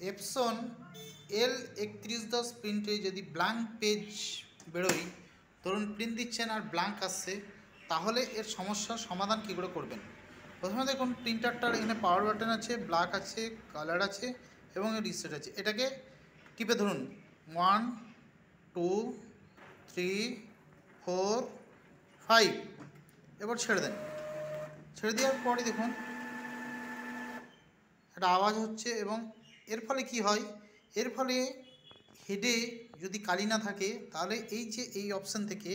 Epson L3110 প্রিন্টে যদি blank page বেরোয়, ধরুন প্রিন্ট দিচ্ছেন আর ব্ল্যাঙ্ক আসছে, তাহলে এর সমস্যার সমাধান কী করে করবেন। প্রথমে দেখুন প্রিন্টারটার এখানে পাওয়ার বাটন আছে, ব্ল্যাক আছে, কালার আছে এবং রিসেট আছে। এটাকে টিপে ধরুন 1 2 3 4 5, এবার ছেড়ে দেন। ছেড়ে দেওয়ার পরে দেখুন একটা আওয়াজ হচ্ছে এবং এর ফলে কি হয়, এর ফলে হেডে যদি কালি না থাকে তাহলে এই যে এই অপশান থেকে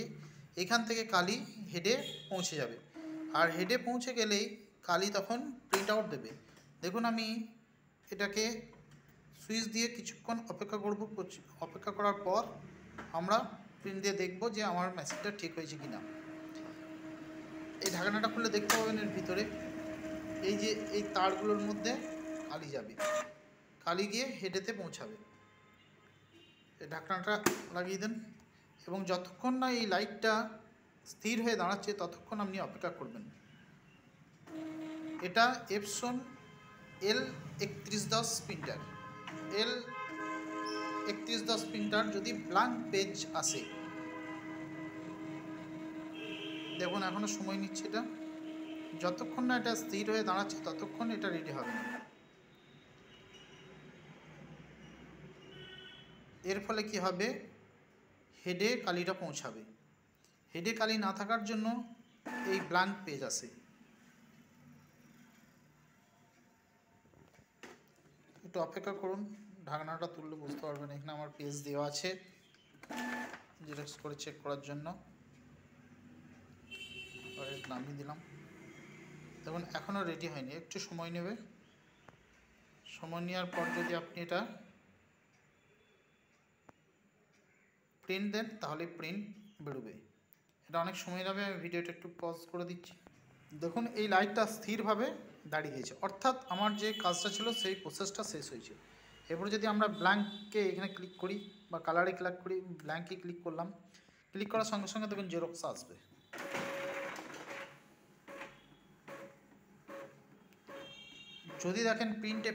এখান থেকে কালি হেডে পৌঁছে যাবে, আর হেডে পৌঁছে গেলেই কালি তখন প্রিন্ট আউট দেবে। দেখুন আমি এটাকে সুইচ দিয়ে কিছুক্ষণ অপেক্ষা করব, অপেক্ষা করার পর আমরা প্রিন্ট দিয়ে দেখব যে আমার মেশিনটা ঠিক হয়েছে কিনা। এই ঢাকনাটা খুলে দেখতে পাবেন এর ভিতরে এই যে এই তারগুলোর মধ্যে কালি যাবে, কালি গিয়ে হেডেতে পৌঁছাবে। এই ঢাকনাটা লাগিয়ে দেন এবং যতক্ষণ না এই লাইটটা স্থির হয়ে দাঁড়াচ্ছে ততক্ষণ আপনি অপেক্ষা করবেন। এটা Epson L3110 printer. L3110 printer যদি ব্ল্যাঙ্ক পেজ আসে, দেখুন এখনও সময় নিচ্ছে এটা, যতক্ষণ না এটা স্থির হয়ে দাঁড়াচ্ছে ততক্ষণ এটা রেডি হবে না। এর ফলে কি হবে, হেডে কালিটা পৌঁছাবে। হেডে কালি না থাকার জন্য এই ব্ল্যাঙ্ক পেজ আসে। একটু অপেক্ষা করুন, ঢাকনাটা তুললে বুঝতে পারবেন এখানে আমার পেজ দেওয়া আছে জেরক্স করে চেক করার জন্য। নামিয়ে দিলাম। দেখুন এখনও রেডি হয়নি, একটু সময় নেবে। সময় নেওয়ার পর যদি আপনি এটা প্রিন্ট দেন তাহলে প্রিন্ট বেরোবে। এটা অনেক সময় যাবে, আমি ভিডিওটা একটু পজ করে দিচ্ছি। দেখুন এই লাইটটা স্থিরভাবে দাঁড়িয়ে গেছে, অর্থাৎ আমার যে কাজটা ছিল সেই প্রসেসটা শেষ হয়েছে। এরপরে যদি আমরা ব্ল্যাঙ্ককে এখানে ক্লিক করি বা কালারে ক্লিক করি, ব্ল্যাঙ্কে ক্লিক করলাম, ক্লিক করার সঙ্গে সঙ্গে দেখুন জেরক্স আসবে। যদি দেখেন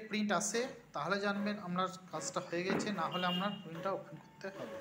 প্রিন্ট আসে তাহলে জানবেন আপনার কাজটা হয়ে গেছে, না হলে আপনার প্রিন্টটা ওপেন করতে হবে।